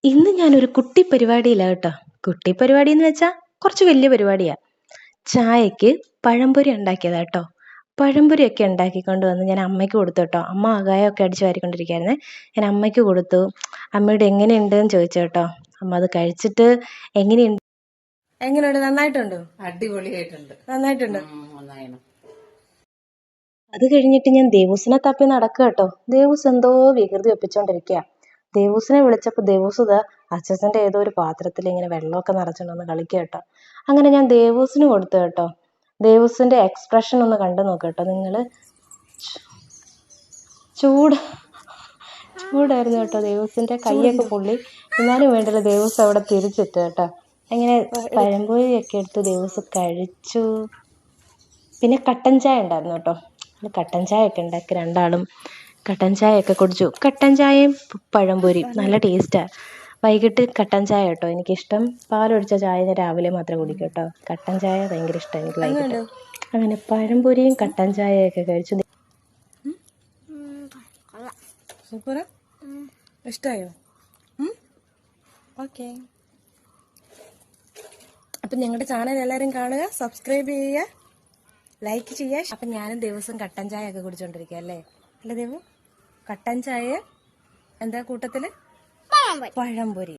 ഇന്ന് ഞാനൊരു കുട്ടി പരിപാടിയിലാണ് കേട്ടോ. കുട്ടി പരിപാടി എന്ന് വെച്ചാൽ കുറച്ച് വലിയ പരിപാടിയാണ്. ചായക്ക് പഴംപൊരി ഉണ്ടാക്കിയതാ കേട്ടോ. പഴംപൊരിയൊക്കെ ഉണ്ടാക്കിക്കൊണ്ട് വന്ന് ഞാൻ അമ്മയ്ക്ക് കൊടുത്തു കേട്ടോ. അമ്മ ആകായമൊക്കെ അടിച്ച് വാരിക്കൊണ്ടിരിക്കുകയായിരുന്നേ. ഞാൻ അമ്മയ്ക്ക് കൊടുത്തു. അമ്മയോട് എങ്ങനെയുണ്ടെന്ന് ചോദിച്ചു കേട്ടോ. അമ്മ അത് കഴിച്ചിട്ട് എങ്ങനെയുണ്ട് നന്നായിട്ടുണ്ടോ? അടിപൊളിയായിട്ടുണ്ട്. നന്നായിട്ടുണ്ട്. നന്നായിരുന്നു. അത് കഴിഞ്ഞിട്ട് ഞാൻ ദേവൂസിനെ തപ്പി നടക്കുക കേട്ടോ. ദേവൂസ് എന്തോ വികൃതി ഒപ്പിച്ചോണ്ടിരിക്കുക. ദേവൂസിനെ വിളിച്ചപ്പോൾ ദേവൂസ് അച്ഛൻ്റെ ഏതോ ഒരു പാത്രത്തിൽ ഇങ്ങനെ വെള്ളമൊക്കെ നിറച്ചിട്ടൊന്ന് കളിക്കുക കേട്ടോ. അങ്ങനെ ഞാൻ ദേവൂസിന് കൊടുത്തു കേട്ടോ. ദേവൂസിന്റെ എക്സ്പ്രഷൻ ഒന്ന് കണ്ടു നോക്കുക കേട്ടോ നിങ്ങൾ. ചൂടായിരുന്നു കേട്ടോ. ദേവൂസിന്റെ കൈയൊക്കെ പൊള്ളി. എന്നാലും വേണ്ടില്ല, ദേവൂസ് അവിടെ തിരിച്ചിട്ട് കേട്ടോ. അങ്ങനെ പഴംപൊരിയൊക്കെ എടുത്ത് ദേവൂസ് കഴിച്ചു. പിന്നെ കട്ടൻ ചായ ഉണ്ടായിരുന്നു കേട്ടോ. കട്ടൻ ചായ ഒക്കെ ഉണ്ടാക്കി രണ്ടാളും കട്ടൻ ചായ ഒക്കെ കുടിച്ചു. കട്ടൻ ചായയും പഴംപൊരിയും നല്ല ടേസ്റ്റാണ്. വൈകിട്ട് കട്ടൻ ചായ കേട്ടോ എനിക്കിഷ്ടം. പാലൊഴിച്ച ചായ ഞാൻ രാവിലെ മാത്രമേ കുടിക്കൂ കേട്ടോ. കട്ടൻ ചായ ഭയങ്കര ഇഷ്ടമാണ് എനിക്ക് വൈകിട്ട്. അങ്ങനെ പഴംപൊരിയും കട്ടൻ ചായയൊക്കെ കഴിച്ചു. സൂപ്പർ, ഇഷ്ടമായോ? ഓക്കെ. അപ്പം ഞങ്ങളുടെ ചാനൽ എല്ലാവരും കാണുക, സബ്സ്ക്രൈബ് ചെയ്യുക, ലൈക്ക് ചെയ്യുക. അപ്പം ഞാനും ദിവസം കട്ടൻ ചായ ഒക്കെ കുടിച്ചോണ്ടിരിക്കുക അല്ലേ ദേവു? കട്ടൻ ചായ എന്താ കൂട്ടത്തില്? പഴംപൊരി.